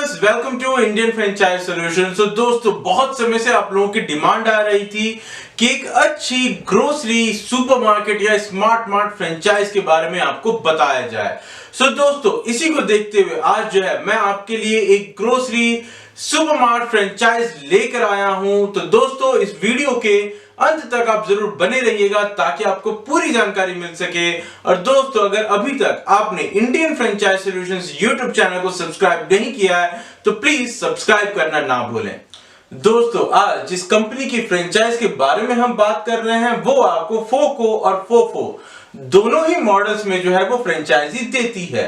Viewers, welcome to Indian franchise solution. तो दोस्तों, बहुत समय से आप लोगों की डिमांड आ रही थी कि एक अच्छी ग्रोसरी सुपरमार्केट या स्मार्ट मार्ट फ्रेंचाइज के बारे में आपको बताया जाए। दोस्तों, इसी को देखते हुए आज जो है मैं आपके लिए एक ग्रोसरी सुपरमार्ट फ्रेंचाइज लेकर आया हूं। तो दोस्तों, इस वीडियो के अंत तक आप जरूर बने रहिएगा ताकि आपको पूरी जानकारी मिल सके। और दोस्तों, अगर अभी तक आपने Indian franchise solutions YouTube channel को सब्सक्राइब नहीं किया है तो प्लीज सब्सक्राइब करना ना भूलें। दोस्तों, आज जिस कंपनी की फ्रेंचाइज के बारे में हम बात कर रहे हैं वो आपको फोको और फोफो दोनों ही मॉडल्स में जो है वो फ्रेंचाइजी देती है।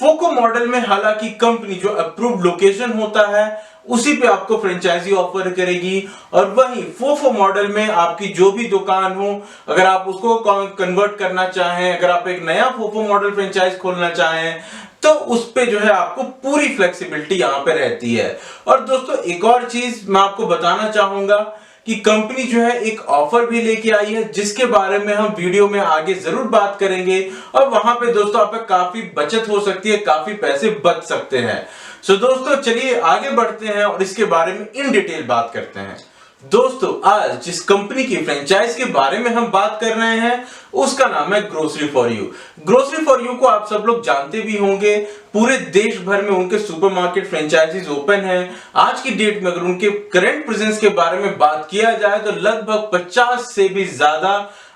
फोको मॉडल में हालांकि कंपनी जो अप्रूव्ड लोकेशन होता है उसी पे आपको फ्रेंचाइजी ऑफर करेगी, और वहीं फोफो मॉडल में आपकी जो भी दुकान हो, अगर आप उसको कन्वर्ट करना चाहें, अगर आप एक नया फोफो मॉडल फ्रेंचाइज खोलना चाहें तो उस पे जो है आपको पूरी फ्लेक्सिबिलिटी यहां पे रहती है। और दोस्तों, एक और चीज मैं आपको बताना चाहूंगा कि कंपनी जो है एक ऑफर भी लेके आई है जिसके बारे में हम वीडियो में आगे जरूर बात करेंगे, और वहां पे दोस्तों आप पे काफी बचत हो सकती है, काफी पैसे बच सकते हैं। दोस्तों, चलिए आगे बढ़ते हैं और इसके बारे में इन डिटेल बात करते हैं। दोस्तों, आज जिस कंपनी की फ्रेंचाइज के बारे में हम बात कर रहे हैं उसका नाम है grocery for you. Grocery for you को आप सब लोग जानते भी होंगे, पूरे देश भर में उनके सुपरमार्केट फ्रेंचाइजीज ओपन हैं। आज की डेट में अगर उनके करंट प्रेजेंस के बारे में बात किया जाए तो लगभग 50 से भी ज्यादा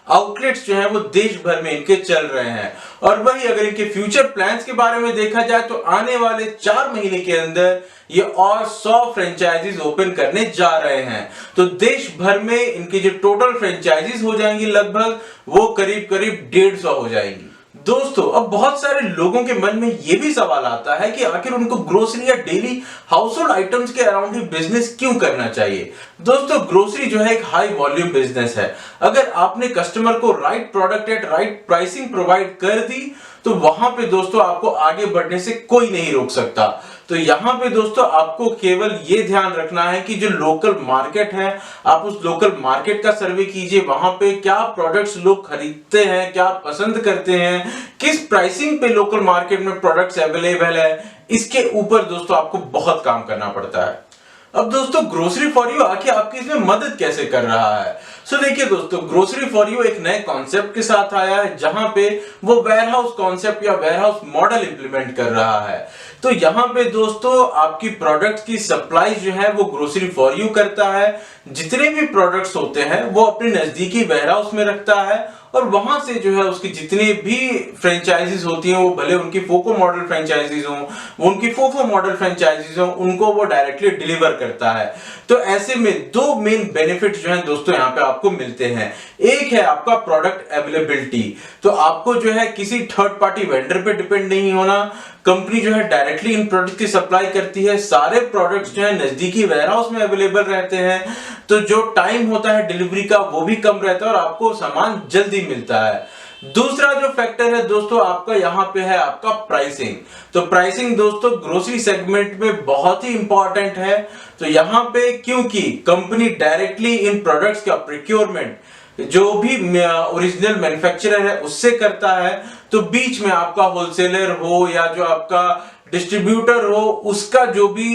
आउटलेट्स जो है वो देश भर में इनके चल रहे हैं। और वही अगर इनके फ्यूचर प्लान्स के बारे में देखा जाए तो आने वाले 4 महीने के अंदर ये और 100 फ्रेंचाइजीज ओपन करने जा रहे हैं। तो देश भर में इनकी जो टोटल फ्रेंचाइजीज हो जाएंगी लगभग वो करीब 150 हो जाएंगी। दोस्तों, अब बहुत सारे लोगों के मन में यह भी सवाल आता है कि आखिर उनको ग्रोसरी या डेली हाउसहोल्ड आइटम्स के अराउंड ही बिजनेस क्यों करना चाहिए। दोस्तों, ग्रोसरी जो है एक हाई वॉल्यूम बिजनेस है। अगर आपने कस्टमर को right product at right pricing provide कर दी तो वहां पे दोस्तों आपको आगे बढ़ने से कोई नहीं रोक सकता। तो यहां पे दोस्तों आपको केवल ये ध्यान रखना है कि जो लोकल मार्केट है आप उस लोकल मार्केट का सर्वे कीजिए, वहां पे क्या प्रोडक्ट्स लोग खरीदते हैं, क्या पसंद करते हैं, किस प्राइसिंग पे लोकल मार्केट में प्रोडक्ट्स अवेलेबल है, इसके ऊपर दोस्तों आपको बहुत काम करना पड़ता है। अब दोस्तों, ग्रोसरी फॉर यू आके आपकी इसमें मदद कैसे कर रहा है। देखिए दोस्तों, ग्रोसरी फॉर यू एक नए कॉन्सेप्ट के साथ आया है जहां पे वो वेयरहाउस कॉन्सेप्ट या वेयरहाउस मॉडल इंप्लीमेंट कर रहा है। तो यहां पे दोस्तों आपकी प्रोडक्ट्स की सप्लाई जो है वो ग्रोसरी फॉर यू करता है। जितने भी प्रोडक्ट्स होते हैं वो अपने नजदीकी वेयरहाउस में रखता है, और वहां से जो है उसकी जितने भी फ्रेंचाइजीज होती हैं, वो भले उनकी फोको मॉडल फ्रेंचाइजीज हो, उनकी फोफो मॉडल फ्रेंचाइजीज हो, उनको वो डायरेक्टली डिलीवर करता है। तो ऐसे में दो मेन बेनिफिट जो है दोस्तों यहाँ पे आपको मिलते हैं। एक है आपका प्रोडक्ट अवेलेबिलिटी, तो आपको जो है किसी थर्ड पार्टी वेंडर पे डिपेंड नहीं होना। कंपनी जो है डायरेक्टली इन प्रोडक्ट की सप्लाई करती है, सारे प्रोडक्ट्स जो है नजदीकी वेयरहाउस में अवेलेबल रहते हैं, तो जो टाइम होता है डिलीवरी का वो भी कम रहता है और आपको सामान जल्दी मिलता है। दूसरा जो फैक्टर है दोस्तों आपका यहाँ पे है आपका प्राइसिंग। तो प्राइसिंग दोस्तों ग्रोसरी सेगमेंट में बहुत ही इंपॉर्टेंट है। तो यहाँ पे क्योंकि कंपनी डायरेक्टली इन प्रोडक्ट्स का प्रोक्योरमेंट जो भी ओरिजिनल मैन्युफैक्चरर है उससे करता है, तो बीच में आपका होलसेलर हो या जो आपका डिस्ट्रीब्यूटर हो उसका जो भी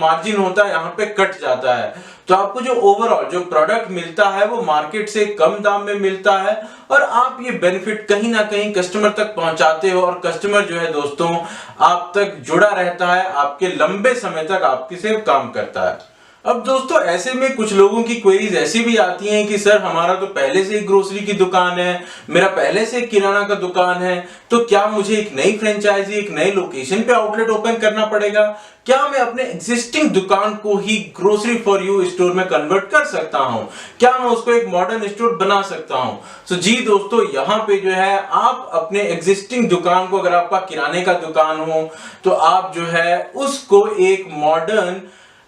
मार्जिन होता है यहाँ पे कट जाता है। तो आपको जो ओवरऑल जो प्रोडक्ट मिलता है वो मार्केट से कम दाम में मिलता है, और आप ये बेनिफिट कहीं ना कहीं कस्टमर तक पहुंचाते हो, और कस्टमर जो है दोस्तों आप तक जुड़ा रहता है, आपके लंबे समय तक आपके से काम करता है। अब दोस्तों, ऐसे में कुछ लोगों की क्वेरीज ऐसी भी आती हैं कि सर हमारा तो पहले से ही ग्रोसरी की दुकान है, मेरा पहले से किराना का दुकान है, तो क्या मुझे एक नई फ्रेंचाइजी एक नई लोकेशन पे आउटलेट ओपन करना पड़ेगा? क्या मैं अपने एग्जिस्टिंग दुकान को ही ग्रोसरी फॉर यू स्टोर में कन्वर्ट कर सकता हूं? क्या मैं उसको एक मॉडर्न स्टोर बना सकता हूं? जी दोस्तों, यहाँ पे जो है आप अपने एग्जिस्टिंग दुकान को, अगर आपका किराने का दुकान हो तो आप जो है उसको एक मॉडर्न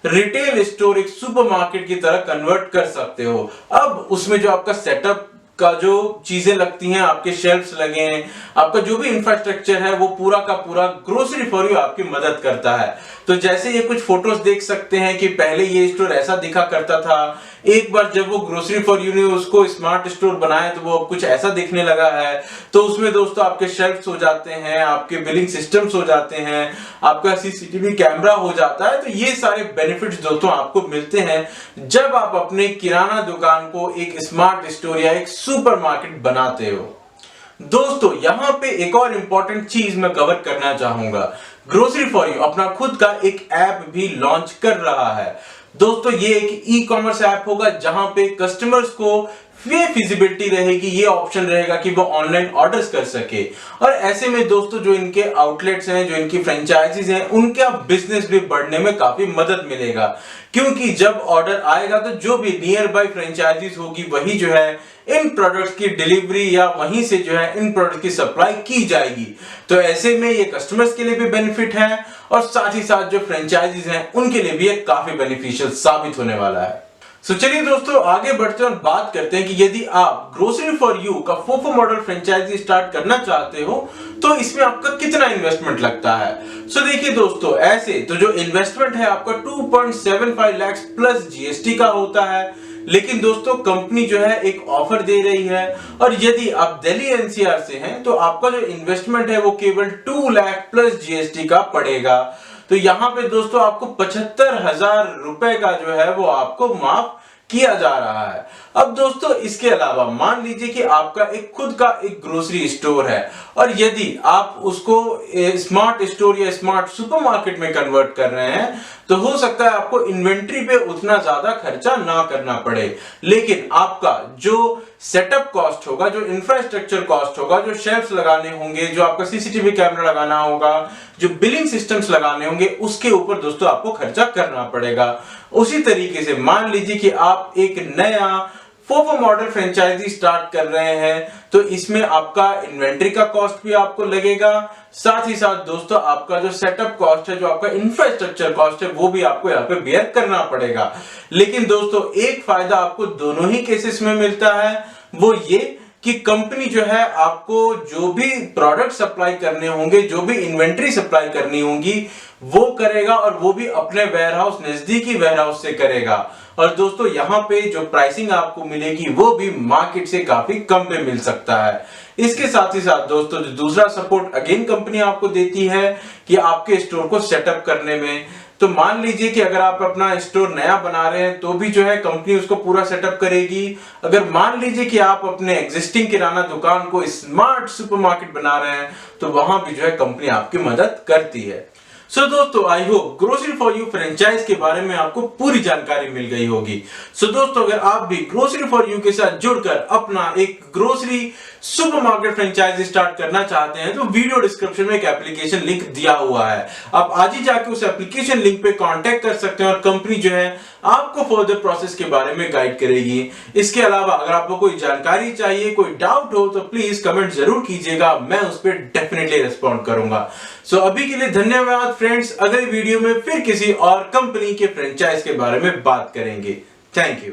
रिटेल स्टोर, एक सुपरमार्केट की तरह कन्वर्ट कर सकते हो। अब उसमें जो आपका सेटअप का जो चीजें लगती हैं, आपके शेल्फ्स लगे हैं, आपका जो भी इंफ्रास्ट्रक्चर है वो पूरा का पूरा ग्रोसरी फॉर यू आपकी मदद करता है। तो जैसे ये कुछ फोटोज देख सकते हैं कि पहले ये स्टोर ऐसा दिखा करता था, एक बार जब वो ग्रोसरी फॉर यू ने उसको स्मार्ट स्टोर बनाया तो वो अब कुछ ऐसा दिखने लगा है। तो उसमें दोस्तों आपके शेल्फ्स हो जाते हैं, आपके बिलिंग सिस्टम्स हो जाते हैं, आपका सीसीटीवी कैमरा हो जाता है। तो ये सारे बेनिफिट्स दोस्तों आपको मिलते हैं जब आप अपने किराना दुकान को एक स्मार्ट स्टोर या एक सुपरमार्केट बनाते हो। दोस्तों यहां पे एक और इंपॉर्टेंट चीज मैं कवर करना चाहूंगा। ग्रोसरी फॉर यू अपना खुद का एक ऐप भी लॉन्च कर रहा है। दोस्तों ये एक ई कॉमर्स ऐप होगा जहां पे कस्टमर्स को ये फिजिबिलिटी रहेगी, ये ऑप्शन रहेगा कि वो ऑनलाइन ऑर्डर्स कर सके। और ऐसे में दोस्तों जो इनके आउटलेट्स हैं, जो इनकी फ्रेंचाइजीज हैं, उनका बिजनेस भी बढ़ने में काफी मदद मिलेगा। क्योंकि जब ऑर्डर आएगा तो जो भी नियर बाय फ्रेंचाइजीज होगी वही जो है इन प्रोडक्ट्स की डिलीवरी या वहीं से जो है इन प्रोडक्ट की सप्लाई की जाएगी। तो ऐसे में ये कस्टमर्स के लिए भी बेनिफिट है और साथ ही साथ जो फ्रेंचाइजीज हैं उनके लिए भी ये काफी बेनिफिशियल साबित होने वाला है। तो चलिए दोस्तों आगे बढ़ते हैं और बात करते हैं कि यदि आप ग्रोसरी फॉर यू का फोफो मॉडल फ्रेंचाइजी स्टार्ट करना चाहते हो तो इसमें आपका कितना इन्वेस्टमेंट लगता है। सो देखिए दोस्तों, ऐसे तो जो इन्वेस्टमेंट है आपका 2.75 लाख प्लस जीएसटी का होता है। लेकिन दोस्तों कंपनी जो है एक ऑफर दे रही है और यदि आप दिल्ली एनसीआर से हैं तो आपका जो इन्वेस्टमेंट है वो केवल 2 लाख प्लस जीएसटी का पड़ेगा। तो यहां पे दोस्तों आपको 75,000 रुपए का जो है वो आपको माफ किया जा रहा है। अब दोस्तों इसके अलावा मान लीजिए कि आपका एक खुद का एक ग्रोसरी स्टोर है और यदि आप उसको स्मार्ट स्टोर या स्मार्ट सुपरमार्केट में कन्वर्ट कर रहे हैं तो हो सकता है आपको इन्वेंट्री पे उतना ज्यादा खर्चा ना करना पड़े। लेकिन आपका जो सेटअप कॉस्ट होगा, जो इंफ्रास्ट्रक्चर कॉस्ट होगा, जो शेल्फ्स लगाने होंगे, जो आपका सीसीटीवी कैमरा लगाना होगा, जो बिलिंग सिस्टम्स लगाने होंगे, उसके ऊपर दोस्तों आपको खर्चा करना पड़ेगा। उसी तरीके से मान लीजिए कि आप एक नया फोफो मॉडल फ्रेंचाइजी स्टार्ट कर रहे हैं तो इसमें आपका इन्वेंट्री का कॉस्ट भी आपको लगेगा। साथ ही साथ दोस्तों आपका जो सेटअप कॉस्ट है, जो आपका इंफ्रास्ट्रक्चर कॉस्ट है, वो भी आपको यहाँ पे बेयर करना पड़ेगा। लेकिन दोस्तों एक फायदा आपको दोनों ही केसेस में मिलता है, वो ये कि कंपनी जो है आपको जो भी प्रोडक्ट सप्लाई करने होंगे, जो भी इन्वेंट्री सप्लाई करनी होगी वो करेगा और वो भी अपने वेयरहाउस, नजदीकी वेयरहाउस से करेगा। और दोस्तों यहाँ पे जो प्राइसिंग आपको मिलेगी वो भी मार्केट से काफी कम पे मिल सकता है। इसके साथ ही साथ दोस्तों जो दूसरा सपोर्ट अगेन कंपनी आपको देती है कि आपके स्टोर को सेटअप करने में। तो मान लीजिए कि अगर आप अपना स्टोर नया बना रहे हैं तो भी जो है कंपनी उसको पूरा सेटअप करेगी। अगर मान लीजिए कि आप अपने एग्जिस्टिंग किराना दुकान को स्मार्ट सुपरमार्केट बना रहे हैं तो वहां भी जो है कंपनी आपकी मदद करती है। सो दोस्तों I hope grocery for you franchise के बारे में आपको पूरी जानकारी मिल गई होगी। सो दोस्तों अगर आप भी ग्रोसरी फॉर यू के साथ जुड़कर अपना एक ग्रोसरी सुपरमार्केट फ्रेंचाइजी स्टार्ट करना चाहते हैं तो वीडियो डिस्क्रिप्शन में एक एप्लीकेशन लिंक दिया हुआ है, आप आज ही जाके उस एप्लीकेशन लिंक पे कांटेक्ट कर सकते हैं और कंपनी जो है आपको फर्दर प्रोसेस के बारे में गाइड करेगी। इसके अलावा अगर आपको कोई जानकारी चाहिए, कोई डाउट हो तो प्लीज कमेंट जरूर कीजिएगा, मैं उस पर डेफिनेटली रिस्पॉन्ड करूंगा। सो अभी के लिए धन्यवाद फ्रेंड्स, अगले वीडियो में फिर किसी और कंपनी के फ्रेंचाइज के बारे में बात करेंगे। Thank you.